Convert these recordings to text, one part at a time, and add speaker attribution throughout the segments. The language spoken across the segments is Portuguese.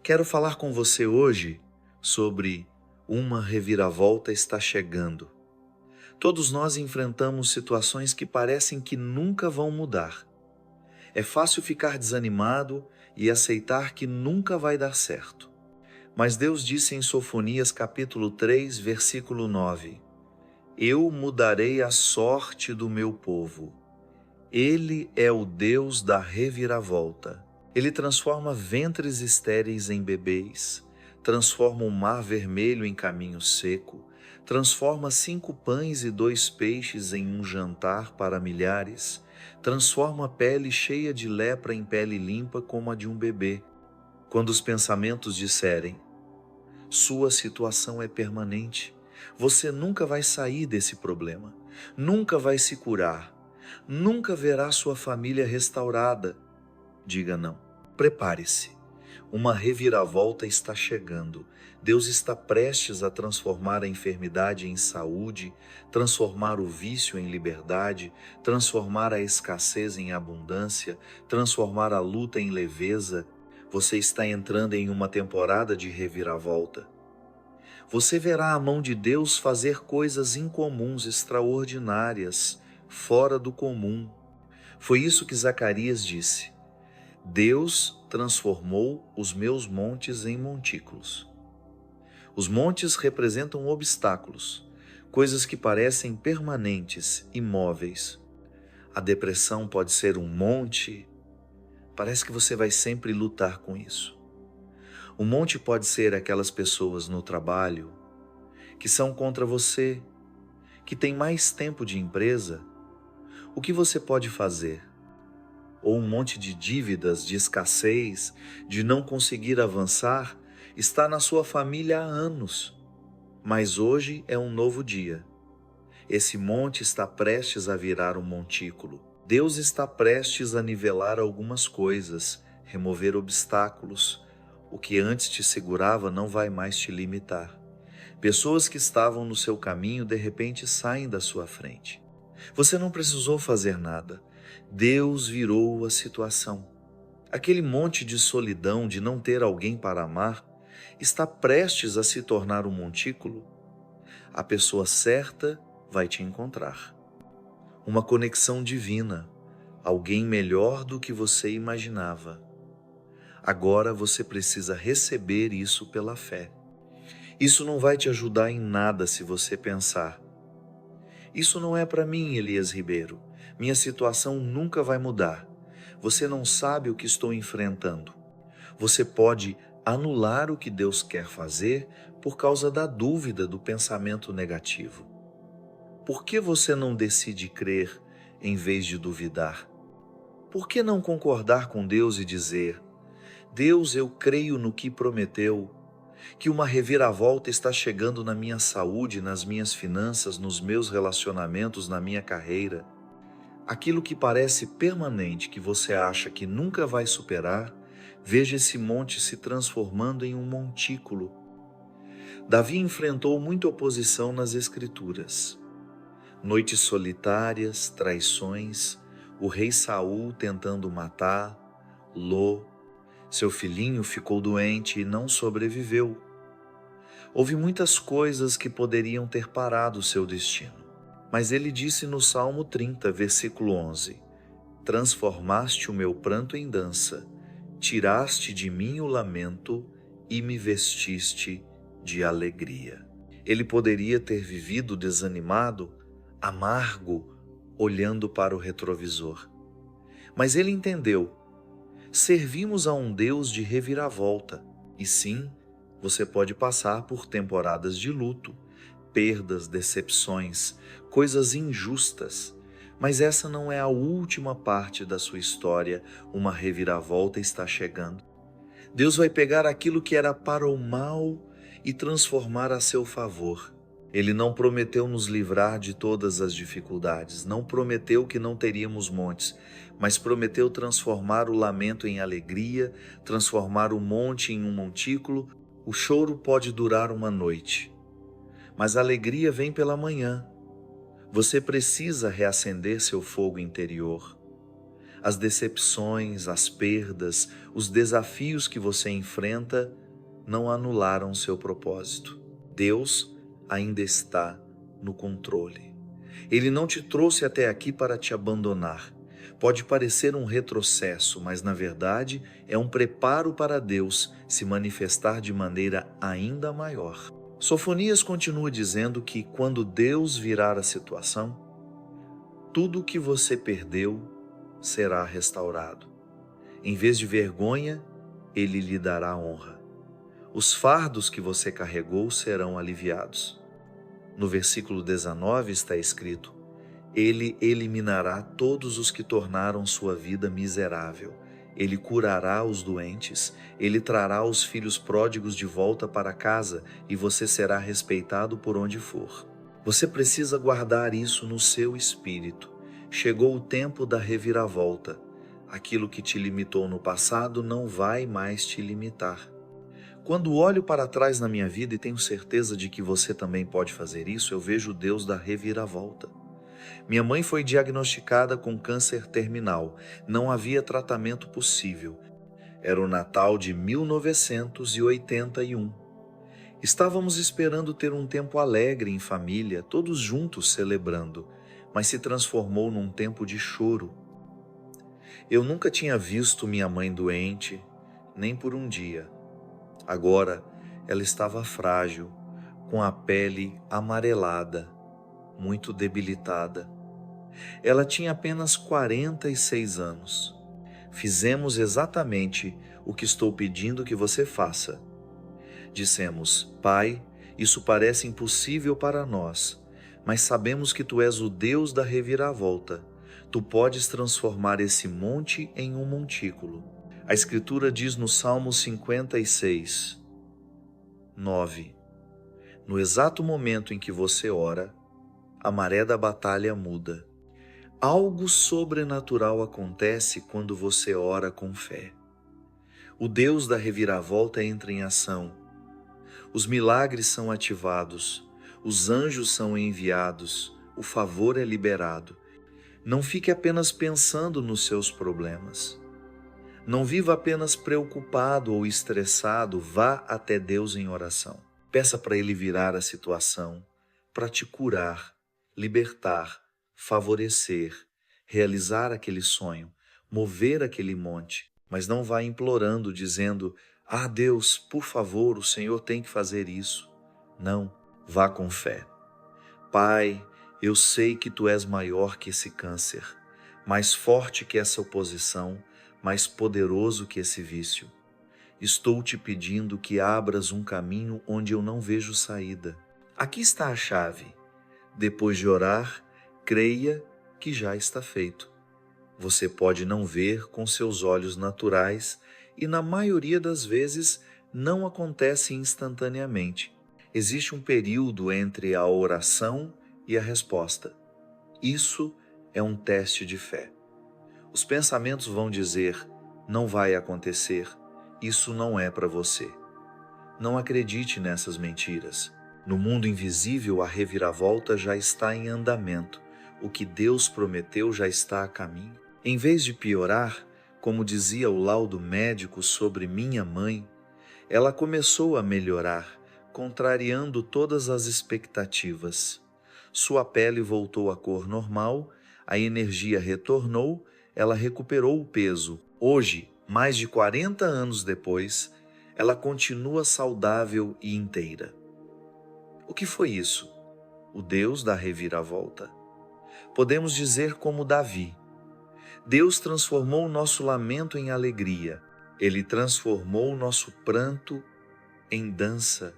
Speaker 1: Quero falar com você hoje sobre uma reviravolta está chegando. Todos nós enfrentamos situações que parecem que nunca vão mudar. É fácil ficar desanimado e aceitar que nunca vai dar certo. Mas Deus disse em Sofonias capítulo 3, versículo 9: Eu mudarei a sorte do meu povo. Ele é o Deus da reviravolta. Ele transforma ventres estéreis em bebês, transforma o mar vermelho em caminho seco, transforma 5 pães e 2 peixes em um jantar para milhares, transforma a pele cheia de lepra em pele limpa como a de um bebê. Quando os pensamentos disserem: sua situação é permanente, você nunca vai sair desse problema, nunca vai se curar, nunca verá sua família restaurada, diga não. Prepare-se. Uma reviravolta está chegando. Deus está prestes a transformar a enfermidade em saúde, transformar o vício em liberdade, transformar a escassez em abundância, transformar a luta em leveza. Você está entrando em uma temporada de reviravolta. Você verá a mão de Deus fazer coisas incomuns, extraordinárias, fora do comum. Foi isso que Zacarias disse: Deus transformou os meus montes em montículos. Os montes representam obstáculos, coisas que parecem permanentes, imóveis. A depressão pode ser um monte, parece que você vai sempre lutar com isso. O monte pode ser aquelas pessoas no trabalho que são contra você, que têm mais tempo de empresa. O que você pode fazer? Ou um monte de dívidas, de escassez, de não conseguir avançar, está na sua família há anos. Mas hoje é um novo dia. Esse monte está prestes a virar um montículo. Deus está prestes a nivelar algumas coisas, remover obstáculos. O que antes te segurava não vai mais te limitar. Pessoas que estavam no seu caminho de repente saem da sua frente. Você não precisou fazer nada. Deus virou a situação. Aquele monte de solidão, de não ter alguém para amar, está prestes a se tornar um montículo. A pessoa certa vai te encontrar. Uma conexão divina, alguém melhor do que você imaginava. Agora você precisa receber isso pela fé. Isso não vai te ajudar em nada se você pensar: isso não é para mim, Elias Ribeiro. Minha situação nunca vai mudar. Você não sabe o que estou enfrentando. Você pode anular o que Deus quer fazer por causa da dúvida, do pensamento negativo. Por que você não decide crer em vez de duvidar? Por que não concordar com Deus e dizer: Deus, eu creio no que prometeu, que uma reviravolta está chegando na minha saúde, nas minhas finanças, nos meus relacionamentos, na minha carreira. Aquilo que parece permanente, que você acha que nunca vai superar, veja esse monte se transformando em um montículo. Davi enfrentou muita oposição nas Escrituras. Noites solitárias, traições, o rei Saul tentando matar, Ló, seu filhinho ficou doente e não sobreviveu. Houve muitas coisas que poderiam ter parado seu destino. Mas ele disse no Salmo 30, versículo 11: Transformaste o meu pranto em dança, tiraste de mim o lamento e me vestiste de alegria. Ele poderia ter vivido desanimado, amargo, olhando para o retrovisor. Mas ele entendeu: servimos a um Deus de reviravolta. E sim, você pode passar por temporadas de luto, perdas, decepções, coisas injustas. Mas essa não é a última parte da sua história. Uma reviravolta está chegando. Deus vai pegar aquilo que era para o mal e transformar a seu favor. Ele não prometeu nos livrar de todas as dificuldades, não prometeu que não teríamos montes, mas prometeu transformar o lamento em alegria, transformar o monte em um montículo. O choro pode durar uma noite, mas a alegria vem pela manhã. Você precisa reacender seu fogo interior. As decepções, as perdas, os desafios que você enfrenta não anularam seu propósito. Deus ainda está no controle. Ele não te trouxe até aqui para te abandonar. Pode parecer um retrocesso, mas na verdade é um preparo para Deus se manifestar de maneira ainda maior. Sofonias continua dizendo que quando Deus virar a situação, tudo o que você perdeu será restaurado. Em vez de vergonha, Ele lhe dará honra. Os fardos que você carregou serão aliviados. No versículo 19 está escrito: Ele eliminará todos os que tornaram sua vida miserável. Ele curará os doentes, Ele trará os filhos pródigos de volta para casa e você será respeitado por onde for. Você precisa guardar isso no seu espírito. Chegou o tempo da reviravolta. Aquilo que te limitou no passado não vai mais te limitar. Quando olho para trás na minha vida e tenho certeza de que você também pode fazer isso, eu vejo o Deus da reviravolta. Minha mãe foi diagnosticada com câncer terminal. Não havia tratamento possível. Era o Natal de 1981. Estávamos esperando ter um tempo alegre em família, todos juntos celebrando, mas se transformou num tempo de choro. Eu nunca tinha visto minha mãe doente, nem por um dia. Agora, ela estava frágil, com a pele amarelada, muito debilitada. Ela tinha apenas 46 anos. Fizemos exatamente o que estou pedindo que você faça. Dissemos: Pai, isso parece impossível para nós, mas sabemos que Tu és o Deus da reviravolta. Tu podes transformar esse monte em um montículo. A Escritura diz no Salmo 56, 9: No exato momento em que você ora, a maré da batalha muda. Algo sobrenatural acontece quando você ora com fé. O Deus da reviravolta entra em ação. Os milagres são ativados, os anjos são enviados, o favor é liberado. Não fique apenas pensando nos seus problemas. Não viva apenas preocupado ou estressado, vá até Deus em oração. Peça para Ele virar a situação, para te curar, libertar, favorecer, realizar aquele sonho, mover aquele monte. Mas não vá implorando, dizendo: Ah, Deus, por favor, o Senhor tem que fazer isso. Não, vá com fé. Pai, eu sei que Tu és maior que esse câncer, mais forte que essa oposição, mais poderoso que esse vício. Estou te pedindo que abras um caminho onde eu não vejo saída. Aqui está a chave. Depois de orar, creia que já está feito. Você pode não ver com seus olhos naturais e, na maioria das vezes, não acontece instantaneamente. Existe um período entre a oração e a resposta. Isso é um teste de fé. Os pensamentos vão dizer: não vai acontecer, isso não é para você. Não acredite nessas mentiras. No mundo invisível, a reviravolta já está em andamento. O que Deus prometeu já está a caminho. Em vez de piorar, como dizia o laudo médico sobre minha mãe, ela começou a melhorar, contrariando todas as expectativas. Sua pele voltou à cor normal, a energia retornou, ela recuperou o peso. Hoje, mais de 40 anos depois, ela continua saudável e inteira. O que foi isso? O Deus da reviravolta. Podemos dizer como Davi: Deus transformou o nosso lamento em alegria. Ele transformou o nosso pranto em dança.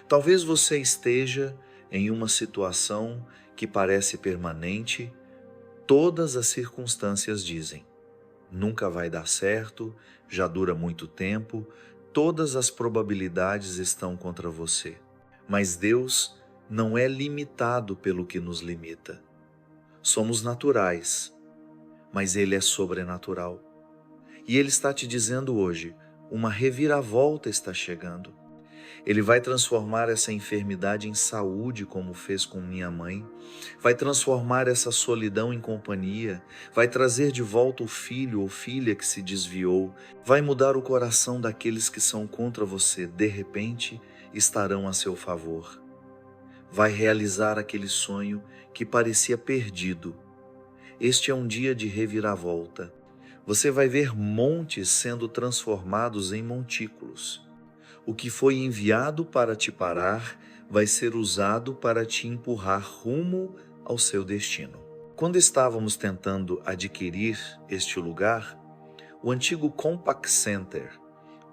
Speaker 1: Talvez você esteja em uma situação que parece permanente. Todas as circunstâncias dizem: nunca vai dar certo, já dura muito tempo, todas as probabilidades estão contra você. Mas Deus não é limitado pelo que nos limita. Somos naturais, mas Ele é sobrenatural. E Ele está te dizendo hoje: uma reviravolta está chegando. Ele vai transformar essa enfermidade em saúde, como fez com minha mãe. Vai transformar essa solidão em companhia. Vai trazer de volta o filho ou filha que se desviou. Vai mudar o coração daqueles que são contra você. De repente, estarão a seu favor. Vai realizar aquele sonho que parecia perdido. Este é um dia de reviravolta. Você vai ver montes sendo transformados em montículos. O que foi enviado para te parar vai ser usado para te empurrar rumo ao seu destino. Quando estávamos tentando adquirir este lugar, o antigo Compaq Center,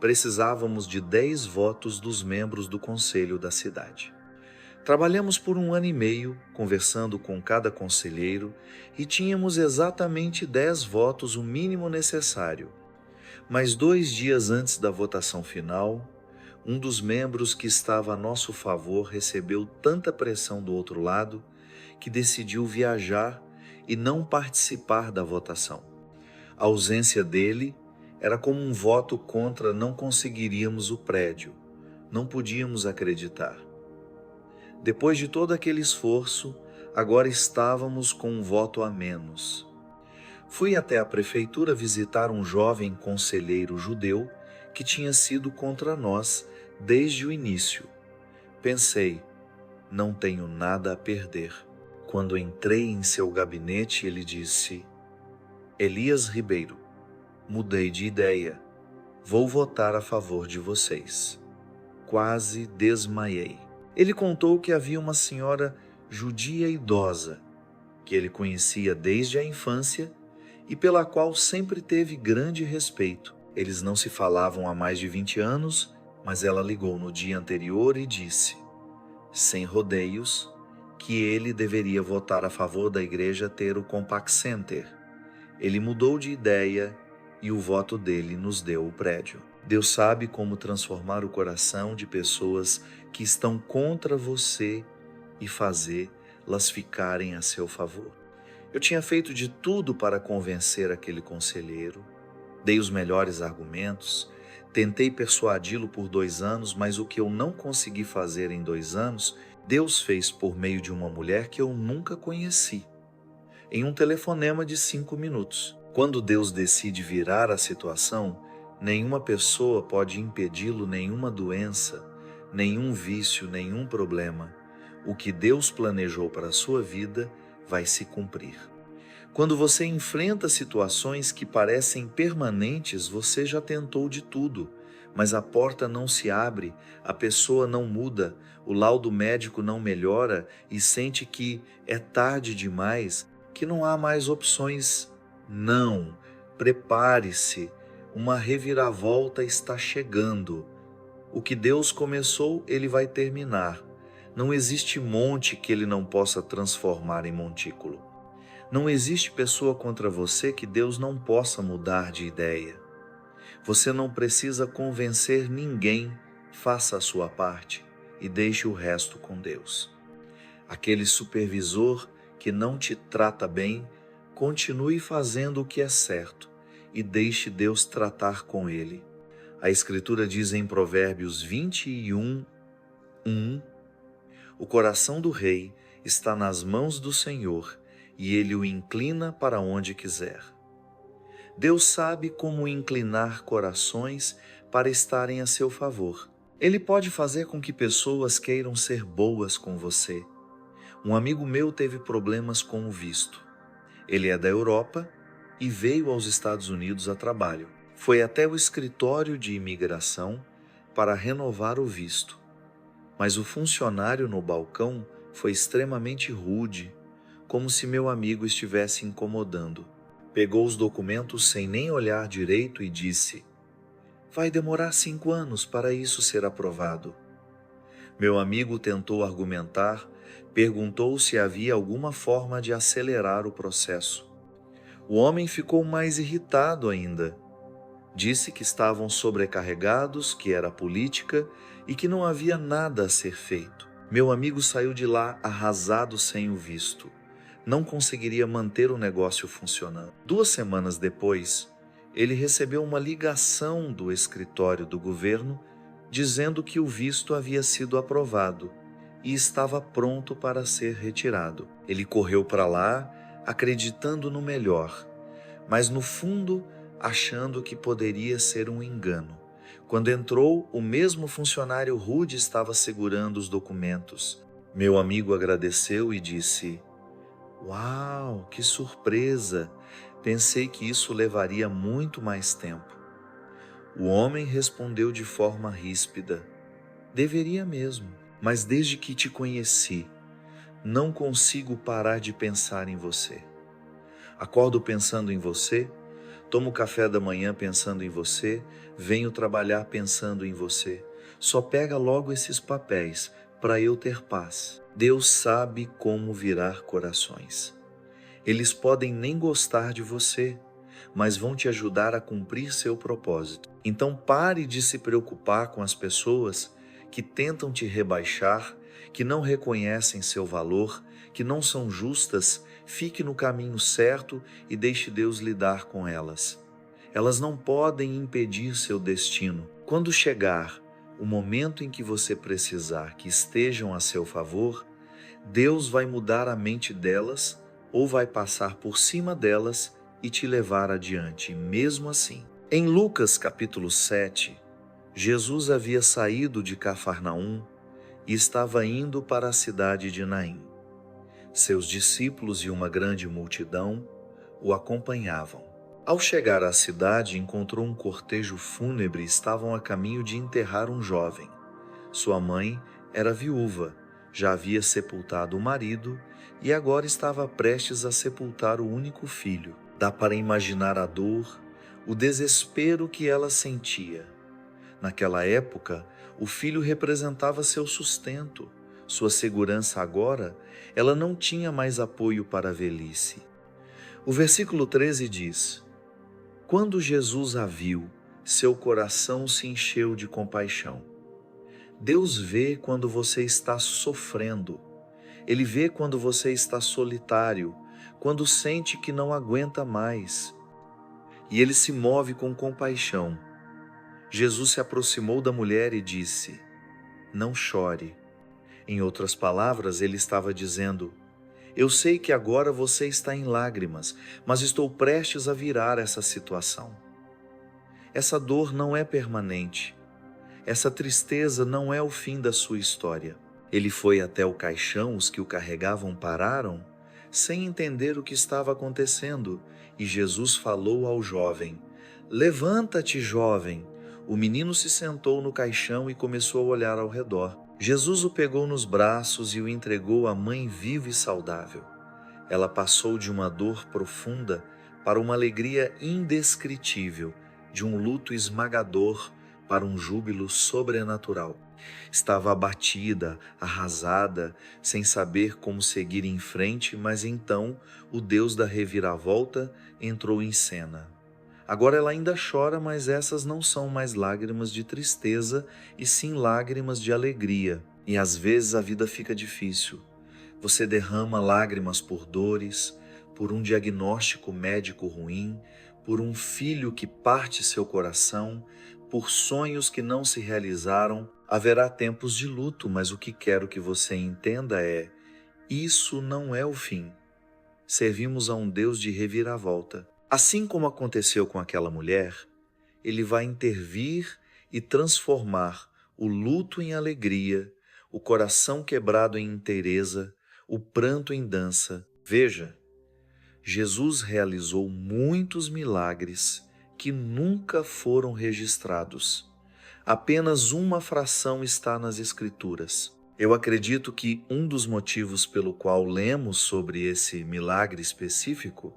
Speaker 1: precisávamos de 10 votos dos membros do conselho da cidade. Trabalhamos por 1 ano e meio, conversando com cada conselheiro, e tínhamos exatamente 10 votos, o mínimo necessário. Mas 2 dias antes da votação final, um dos membros que estava a nosso favor recebeu tanta pressão do outro lado que decidiu viajar e não participar da votação. A ausência dele era como um voto contra não conseguiríamos o prédio. Não podíamos acreditar. Depois de todo aquele esforço, agora estávamos com um voto a menos. Fui até a prefeitura visitar um jovem conselheiro judeu que tinha sido contra nós desde o início. Pensei, não tenho nada a perder. Quando entrei em seu gabinete, ele disse: Elias Ribeiro, mudei de ideia. Vou votar a favor de vocês. Quase desmaiei. Ele contou que havia uma senhora judia idosa, que ele conhecia desde a infância e pela qual sempre teve grande respeito. Eles não se falavam há mais de 20 anos, mas ela ligou no dia anterior e disse, sem rodeios, que ele deveria votar a favor da igreja ter o Compaq Center. Ele mudou de ideia e o voto dele nos deu o prédio. Deus sabe como transformar o coração de pessoas que estão contra você e fazê-las ficarem a seu favor. Eu tinha feito de tudo para convencer aquele conselheiro, dei os melhores argumentos, tentei persuadi-lo por 2 anos, mas o que eu não consegui fazer em 2 anos, Deus fez por meio de uma mulher que eu nunca conheci, em um telefonema de 5 minutos. Quando Deus decide virar a situação, nenhuma pessoa pode impedi-lo, nenhuma doença, nenhum vício, nenhum problema. O que Deus planejou para a sua vida vai se cumprir. Quando você enfrenta situações que parecem permanentes, você já tentou de tudo, mas a porta não se abre, a pessoa não muda, o laudo médico não melhora e sente que é tarde demais, que não há mais opções. Não, prepare-se, uma reviravolta está chegando. O que Deus começou, Ele vai terminar. Não existe monte que Ele não possa transformar em montículo. Não existe pessoa contra você que Deus não possa mudar de ideia. Você não precisa convencer ninguém, faça a sua parte e deixe o resto com Deus. Aquele supervisor que não te trata bem, continue fazendo o que é certo e deixe Deus tratar com ele. A Escritura diz em Provérbios 21, 1, o coração do rei está nas mãos do Senhor e ele o inclina para onde quiser. Deus sabe como inclinar corações para estarem a seu favor. Ele pode fazer com que pessoas queiram ser boas com você. Um amigo meu teve problemas com o visto. Ele é da Europa e veio aos Estados Unidos a trabalho. Foi até o escritório de imigração para renovar o visto. Mas o funcionário no balcão foi extremamente rude, como se meu amigo estivesse incomodando. Pegou os documentos sem nem olhar direito e disse, vai demorar 5 anos para isso ser aprovado. Meu amigo tentou argumentar, perguntou se havia alguma forma de acelerar o processo. O homem ficou mais irritado ainda. Disse que estavam sobrecarregados, que era política e que não havia nada a ser feito. Meu amigo saiu de lá arrasado sem o visto. Não conseguiria manter o negócio funcionando. 2 semanas depois, ele recebeu uma ligação do escritório do governo dizendo que o visto havia sido aprovado e estava pronto para ser retirado. Ele correu para lá, acreditando no melhor, mas no fundo achando que poderia ser um engano. Quando entrou, o mesmo funcionário rude estava segurando os documentos. Meu amigo agradeceu e disse: "Uau, que surpresa! Pensei que isso levaria muito mais tempo." O homem respondeu de forma ríspida: "Deveria mesmo, mas desde que te conheci, não consigo parar de pensar em você. Acordo pensando em você, tomo café da manhã pensando em você, venho trabalhar pensando em você. Só pega logo esses papéis para eu ter paz." Deus sabe como virar corações. Eles podem nem gostar de você, mas vão te ajudar a cumprir seu propósito. Então pare de se preocupar com as pessoas que tentam te rebaixar, que não reconhecem seu valor, que não são justas. Fique no caminho certo e deixe Deus lidar com elas. Elas não podem impedir seu destino. Quando chegar o momento em que você precisar que estejam a seu favor, Deus vai mudar a mente delas ou vai passar por cima delas e te levar adiante, mesmo assim. Em Lucas capítulo 7, Jesus havia saído de Cafarnaum e estava indo para a cidade de Naim. Seus discípulos e uma grande multidão o acompanhavam. Ao chegar à cidade, encontrou um cortejo fúnebre e estavam a caminho de enterrar um jovem. Sua mãe era viúva, já havia sepultado o marido e agora estava prestes a sepultar o único filho. Dá para imaginar a dor, o desespero que ela sentia. Naquela época, o filho representava seu sustento, sua segurança. Agora, ela não tinha mais apoio para a velhice. O versículo 13 diz: "Quando Jesus a viu, seu coração se encheu de compaixão." Deus vê quando você está sofrendo. Ele vê quando você está solitário, quando sente que não aguenta mais. E ele se move com compaixão. Jesus se aproximou da mulher e disse: "Não chore." Em outras palavras, ele estava dizendo: "Eu sei que agora você está em lágrimas, mas estou prestes a virar essa situação. Essa dor não é permanente. Essa tristeza não é o fim da sua história." Ele foi até o caixão, os que o carregavam pararam, sem entender o que estava acontecendo, e Jesus falou ao jovem: "Levanta-te, jovem." O menino se sentou no caixão e começou a olhar ao redor. Jesus o pegou nos braços e o entregou à mãe viva e saudável. Ela passou de uma dor profunda para uma alegria indescritível, de um luto esmagador para um júbilo sobrenatural. Estava abatida, arrasada, sem saber como seguir em frente, mas então o Deus da reviravolta entrou em cena. Agora ela ainda chora, mas essas não são mais lágrimas de tristeza, e sim lágrimas de alegria. E às vezes a vida fica difícil. Você derrama lágrimas por dores, por um diagnóstico médico ruim, por um filho que parte seu coração, por sonhos que não se realizaram. Haverá tempos de luto, mas o que quero que você entenda é: isso não é o fim. Servimos a um Deus de reviravolta. Assim como aconteceu com aquela mulher, Ele vai intervir e transformar o luto em alegria, o coração quebrado em inteireza, o pranto em dança. Veja, Jesus realizou muitos milagres que nunca foram registrados. Apenas uma fração está nas Escrituras. Eu acredito que um dos motivos pelo qual lemos sobre esse milagre específico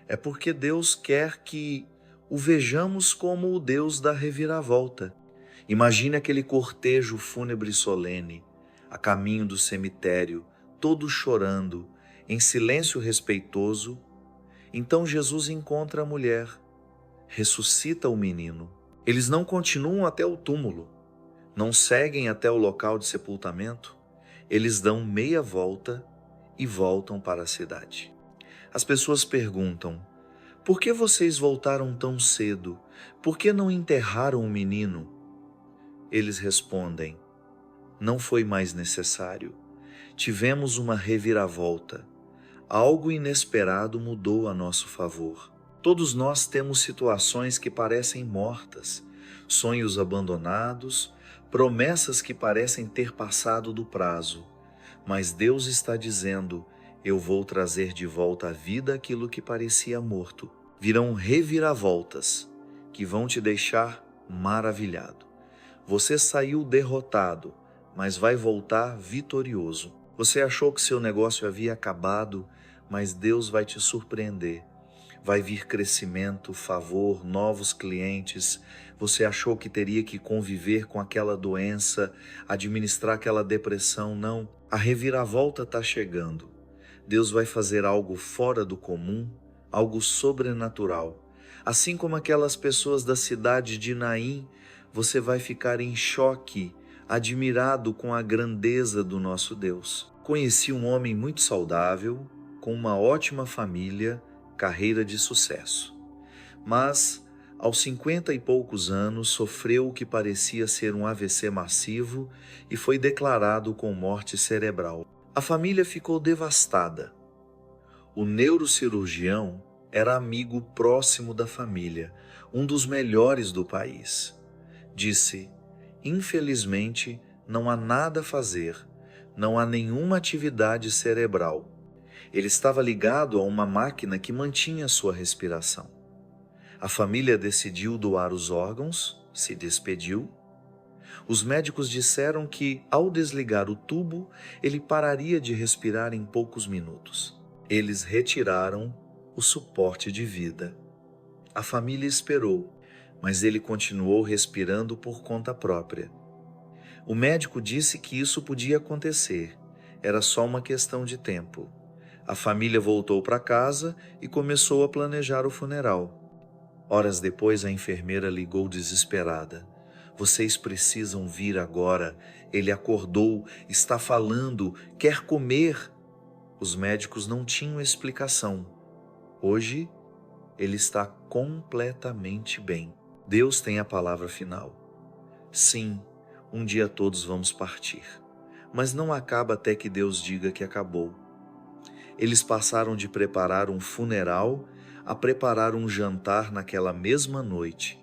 Speaker 1: é porque Deus quer que o vejamos como o Deus da reviravolta. Imagine aquele cortejo fúnebre solene, a caminho do cemitério, todos chorando, em silêncio respeitoso. Então Jesus encontra a mulher, ressuscita o menino. Eles não continuam até o túmulo, não seguem até o local de sepultamento. Eles dão meia volta e voltam para a cidade. As pessoas perguntam: "Por que vocês voltaram tão cedo? Por que não enterraram o menino?" Eles respondem: não foi mais necessário. Tivemos uma reviravolta. Algo inesperado mudou a nosso favor. Todos nós temos situações que parecem mortas, sonhos abandonados, promessas que parecem ter passado do prazo. Mas Deus está dizendo: eu vou trazer de volta à vida aquilo que parecia morto. Virão reviravoltas que vão te deixar maravilhado. Você saiu derrotado, mas vai voltar vitorioso. Você achou que seu negócio havia acabado, mas Deus vai te surpreender. Vai vir crescimento, favor, novos clientes. Você achou que teria que conviver com aquela doença, administrar aquela depressão. Não, a reviravolta está chegando. Deus vai fazer algo fora do comum, algo sobrenatural. Assim como aquelas pessoas da cidade de Naim, você vai ficar em choque, admirado com a grandeza do nosso Deus. Conheci um homem muito saudável, com uma ótima família, carreira de sucesso. Mas, aos 50 e poucos anos, sofreu o que parecia ser um AVC massivo e foi declarado com morte cerebral. A família ficou devastada. O neurocirurgião era amigo próximo da família, um dos melhores do país. Disse: infelizmente, não há nada a fazer, não há nenhuma atividade cerebral. Ele estava ligado a uma máquina que mantinha sua respiração. A família decidiu doar os órgãos, se despediu. Os médicos disseram que, ao desligar o tubo, ele pararia de respirar em poucos minutos. Eles retiraram o suporte de vida. A família esperou, mas ele continuou respirando por conta própria. O médico disse que isso podia acontecer, era só uma questão de tempo. A família voltou para casa e começou a planejar o funeral. Horas depois, a enfermeira ligou desesperada. Vocês precisam vir agora. Ele acordou, está falando, quer comer. Os médicos não tinham explicação. Hoje, ele está completamente bem. Deus tem a palavra final. Sim, um dia todos vamos partir, mas não acaba até que Deus diga que acabou. Eles passaram de preparar um funeral a preparar um jantar naquela mesma noite.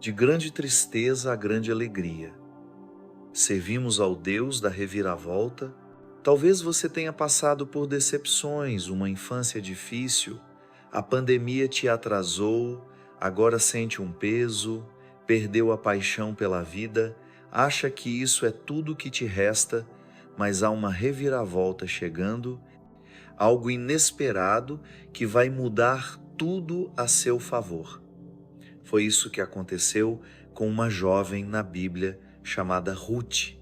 Speaker 1: De grande tristeza a grande alegria. Servimos ao Deus da reviravolta. Talvez você tenha passado por decepções, uma infância difícil, a pandemia te atrasou, agora sente um peso, perdeu a paixão pela vida, acha que isso é tudo que te resta, mas há uma reviravolta chegando, algo inesperado que vai mudar tudo a seu favor. Foi isso que aconteceu com uma jovem na Bíblia chamada Ruth.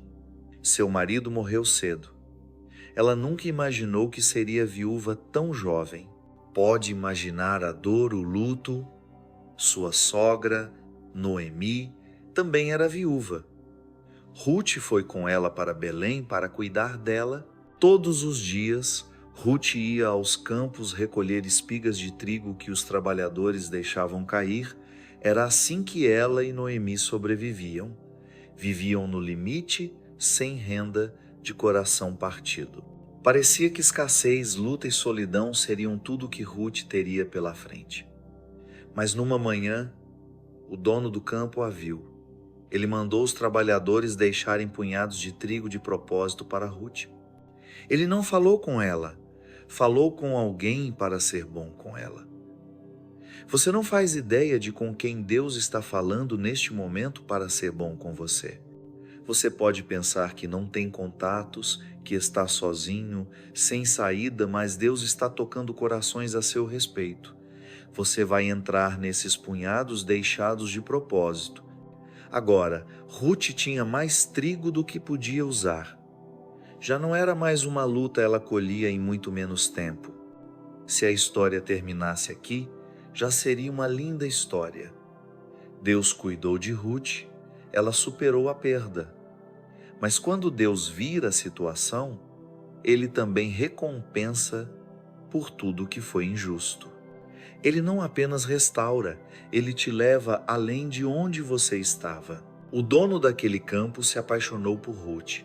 Speaker 1: Seu marido morreu cedo. Ela nunca imaginou que seria viúva tão jovem. Pode imaginar a dor, o luto. Sua sogra, Noemi, também era viúva. Ruth foi com ela para Belém para cuidar dela. Todos os dias, Ruth ia aos campos recolher espigas de trigo que os trabalhadores deixavam cair. Era assim que ela e Noemi sobreviviam. Viviam no limite, sem renda, de coração partido. Parecia que escassez, luta e solidão seriam tudo que Ruth teria pela frente. Mas numa manhã, o dono do campo a viu. Ele mandou os trabalhadores deixarem punhados de trigo de propósito para Ruth. Ele não falou com ela, falou com alguém para ser bom com ela. Você não faz ideia de com quem Deus está falando neste momento para ser bom com você. Você pode pensar que não tem contatos, que está sozinho, sem saída, mas Deus está tocando corações a seu respeito. Você vai entrar nesses punhados deixados de propósito. Agora, Ruth tinha mais trigo do que podia usar. Já não era mais uma luta, ela colhia em muito menos tempo. Se a história terminasse aqui, já seria uma linda história. Deus cuidou de Ruth, ela superou a perda. Mas quando Deus vira a situação, Ele também recompensa por tudo que foi injusto. Ele não apenas restaura, Ele te leva além de onde você estava. O dono daquele campo se apaixonou por Ruth.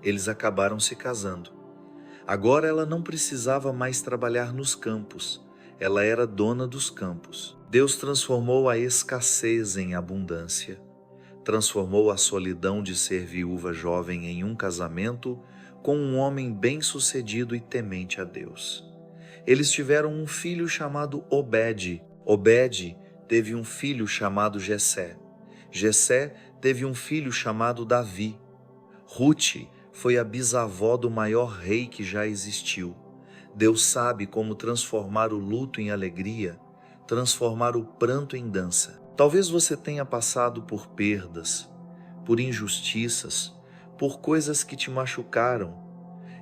Speaker 1: Eles acabaram se casando. Agora ela não precisava mais trabalhar nos campos, ela era dona dos campos. Deus transformou a escassez em abundância, transformou a solidão de ser viúva jovem em um casamento com um homem bem-sucedido e temente a Deus. Eles tiveram um filho chamado Obed. Obed teve um filho chamado Jessé. Jessé teve um filho chamado Davi. Ruth foi a bisavó do maior rei que já existiu. Deus sabe como transformar o luto em alegria, transformar o pranto em dança. Talvez você tenha passado por perdas, por injustiças, por coisas que te machucaram.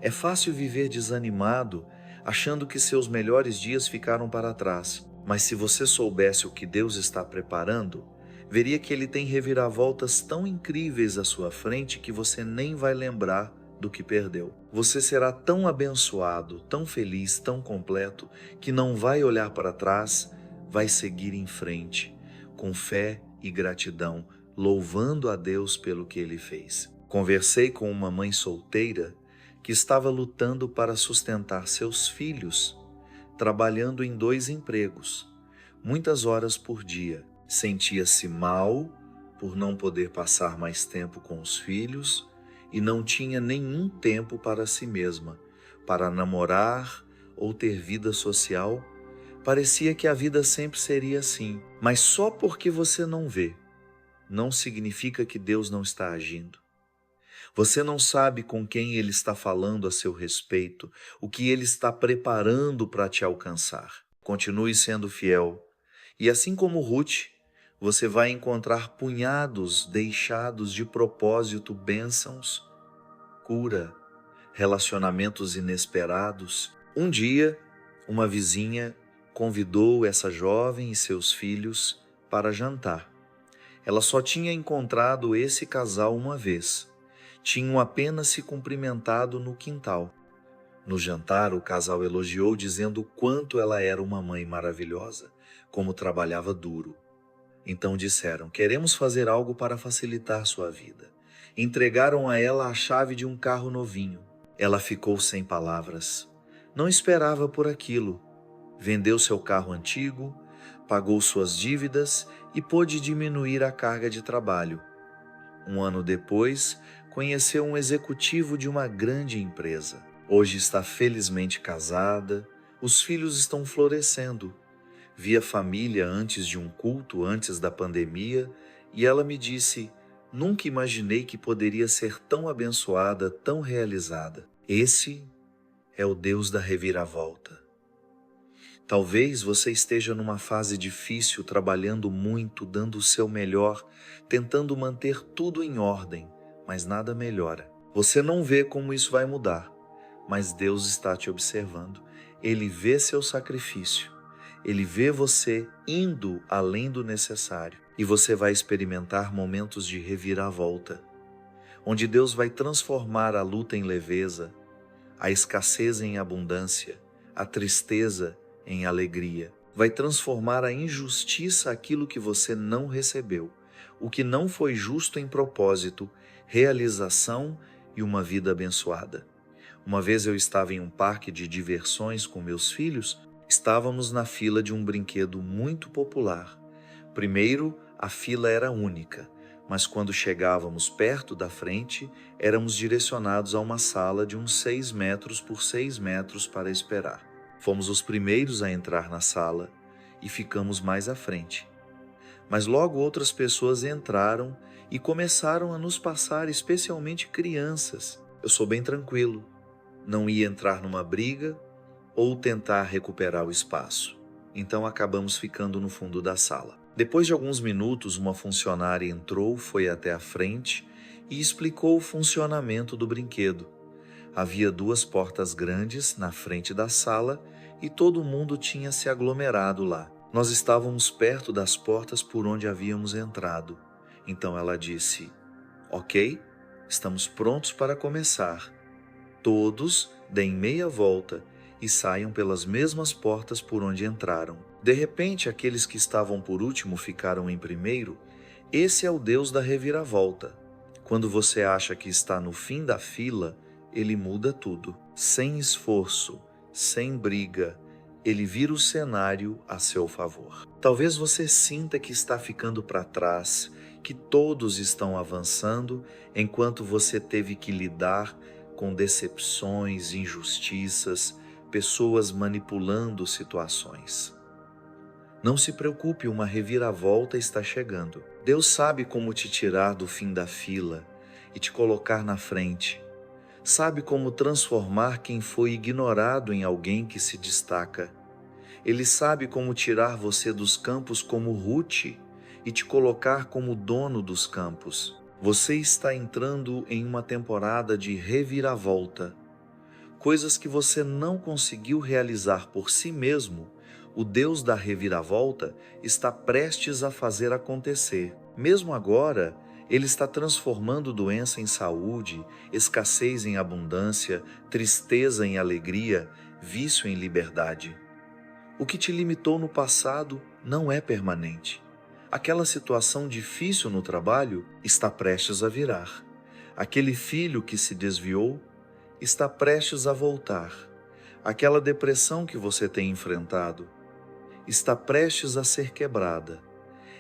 Speaker 1: É fácil viver desanimado, achando que seus melhores dias ficaram para trás. Mas se você soubesse o que Deus está preparando, veria que Ele tem reviravoltas tão incríveis à sua frente que você nem vai lembrar do que perdeu. Você será tão abençoado, tão feliz, tão completo, que não vai olhar para trás, vai seguir em frente, com fé e gratidão, louvando a Deus pelo que Ele fez. Conversei com uma mãe solteira que estava lutando para sustentar seus filhos, trabalhando em 2 empregos, muitas horas por dia. Sentia-se mal por não poder passar mais tempo com os filhos e não tinha nenhum tempo para si mesma, para namorar ou ter vida social. Parecia que a vida sempre seria assim, mas só porque você não vê, não significa que Deus não está agindo. Você não sabe com quem Ele está falando a seu respeito, o que Ele está preparando para te alcançar. Continue sendo fiel. E assim como Ruth, você vai encontrar punhados deixados de propósito, bênçãos, cura, relacionamentos inesperados. Um dia, uma vizinha convidou essa jovem e seus filhos para jantar. Ela só tinha encontrado esse casal uma vez. Tinham apenas se cumprimentado no quintal. No jantar, o casal elogiou, dizendo o quanto ela era uma mãe maravilhosa, como trabalhava duro. Então disseram: queremos fazer algo para facilitar sua vida. Entregaram a ela a chave de um carro novinho. Ela ficou sem palavras. Não esperava por aquilo. Vendeu seu carro antigo, pagou suas dívidas e pôde diminuir a carga de trabalho. Um ano depois, conheceu um executivo de uma grande empresa. Hoje está felizmente casada, os filhos estão florescendo. Vi a família antes de um culto, antes da pandemia, e ela me disse: nunca imaginei que poderia ser tão abençoada, tão realizada. Esse é o Deus da reviravolta. Talvez você esteja numa fase difícil, trabalhando muito, dando o seu melhor, tentando manter tudo em ordem, mas nada melhora. Você não vê como isso vai mudar, mas Deus está te observando. Ele vê seu sacrifício. Ele vê você indo além do necessário. E você vai experimentar momentos de reviravolta, onde Deus vai transformar a luta em leveza, a escassez em abundância, a tristeza em alegria. Vai transformar a injustiça aquilo que você não recebeu, o que não foi justo em propósito, realização e uma vida abençoada. Uma vez eu estava em um parque de diversões com meus filhos. Estávamos na fila de um brinquedo muito popular. Primeiro, a fila era única, mas quando chegávamos perto da frente, éramos direcionados a uma sala de uns 6 metros por 6 metros para esperar. Fomos os primeiros a entrar na sala e ficamos mais à frente. Mas logo outras pessoas entraram e começaram a nos passar, especialmente crianças. Eu sou bem tranquilo, não ia entrar numa briga ou tentar recuperar o espaço. Então acabamos ficando no fundo da sala. Depois de alguns minutos, uma funcionária entrou, foi até a frente e explicou o funcionamento do brinquedo. Havia 2 portas grandes na frente da sala e todo mundo tinha se aglomerado lá. Nós estávamos perto das portas por onde havíamos entrado. Então ela disse: ok, estamos prontos para começar. Todos deem meia volta e saiam pelas mesmas portas por onde entraram. De repente, aqueles que estavam por último ficaram em primeiro Esse é o Deus da reviravolta. Quando você acha que está no fim da fila, Ele muda tudo. Sem esforço, sem briga, Ele vira o cenário a seu favor. Talvez você sinta que está ficando para trás, que todos estão avançando, enquanto você teve que lidar com decepções, injustiças, pessoas manipulando situações. Não se preocupe, uma reviravolta está chegando. Deus sabe como te tirar do fim da fila e te colocar na frente. Sabe como transformar quem foi ignorado em alguém que se destaca. Ele sabe como tirar você dos campos como Ruth e te colocar como dono dos campos. Você está entrando em uma temporada de reviravolta. Coisas que você não conseguiu realizar por si mesmo, o Deus da reviravolta está prestes a fazer acontecer. Mesmo agora, Ele está transformando doença em saúde, escassez em abundância, tristeza em alegria, vício em liberdade. O que te limitou no passado não é permanente. Aquela situação difícil no trabalho está prestes a virar. Aquele filho que se desviou está prestes a voltar. Aquela depressão que você tem enfrentado está prestes a ser quebrada.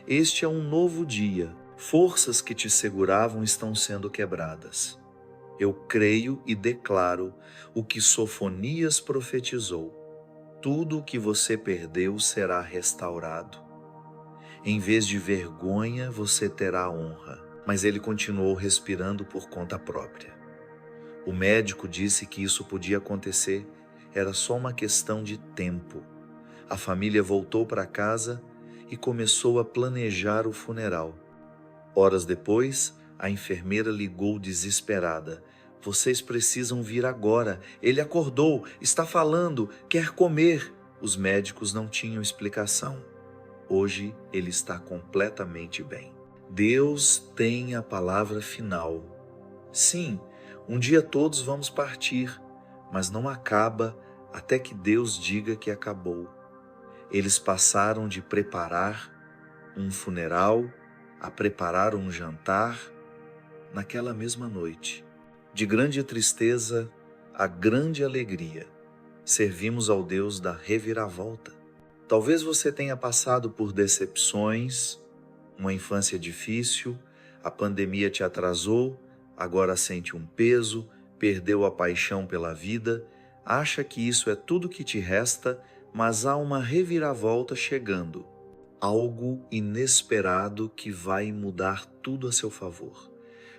Speaker 1: Este é um novo dia. Forças que te seguravam estão sendo quebradas. Eu creio e declaro o que Sofonias profetizou. Tudo o que você perdeu será restaurado. Em vez de vergonha, você terá honra. Mas ele continuou respirando por conta própria. O médico disse que isso podia acontecer, era só uma questão de tempo. A família voltou para casa e começou a planejar o funeral. Horas depois, a enfermeira ligou desesperada. Vocês precisam vir agora. Ele acordou, está falando, quer comer. Os médicos não tinham explicação. Hoje ele está completamente bem. Deus tem a palavra final. Sim, um dia todos vamos partir, mas não acaba até que Deus diga que acabou. Eles passaram de preparar um funeral a preparar um jantar naquela mesma noite. De grande tristeza a grande alegria, servimos ao Deus da reviravolta. Talvez você tenha passado por decepções, uma infância difícil, a pandemia te atrasou, agora sente um peso, perdeu a paixão pela vida, acha que isso é tudo que te resta, mas há uma reviravolta chegando. Algo inesperado que vai mudar tudo a seu favor.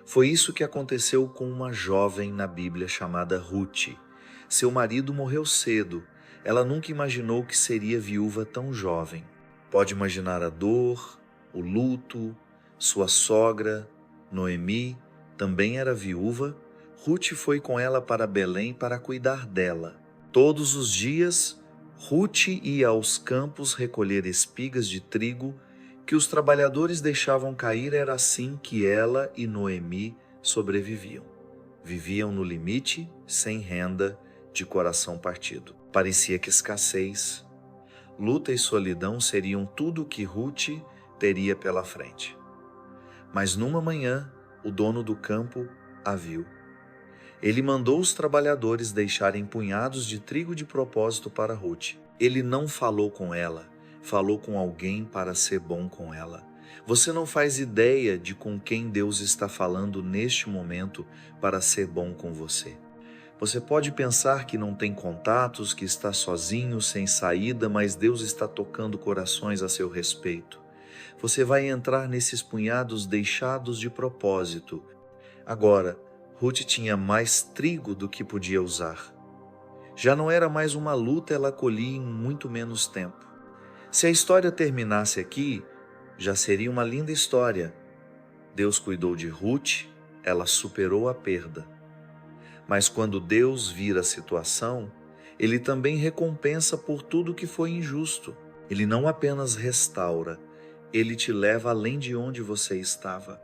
Speaker 1: Foi isso que aconteceu com uma jovem na Bíblia chamada Ruth. Seu marido morreu cedo. Ela nunca imaginou que seria viúva tão jovem. Pode imaginar a dor, o luto. Sua sogra, Noemi, também era viúva. Ruth foi com ela para Belém para cuidar dela. Todos os dias, Ruth ia aos campos recolher espigas de trigo que os trabalhadores deixavam cair. Era assim que ela e Noemi sobreviviam. Viviam no limite, sem renda, de coração partido. Parecia que escassez, luta e solidão seriam tudo o que Ruth teria pela frente. Mas numa manhã, o dono do campo a viu. Ele mandou os trabalhadores deixarem punhados de trigo de propósito para Ruth. Ele não falou com ela, falou com alguém para ser bom com ela. Você não faz ideia de com quem Deus está falando neste momento para ser bom com você. Você pode pensar que não tem contatos, que está sozinho, sem saída, mas Deus está tocando corações a seu respeito. Você vai entrar nesses punhados deixados de propósito. Agora, Ruth tinha mais trigo do que podia usar. Já não era mais uma luta, ela colhia em muito menos tempo. Se a história terminasse aqui, já seria uma linda história. Deus cuidou de Ruth, ela superou a perda. Mas quando Deus vira a situação, Ele também recompensa por tudo que foi injusto. Ele não apenas restaura, Ele te leva além de onde você estava.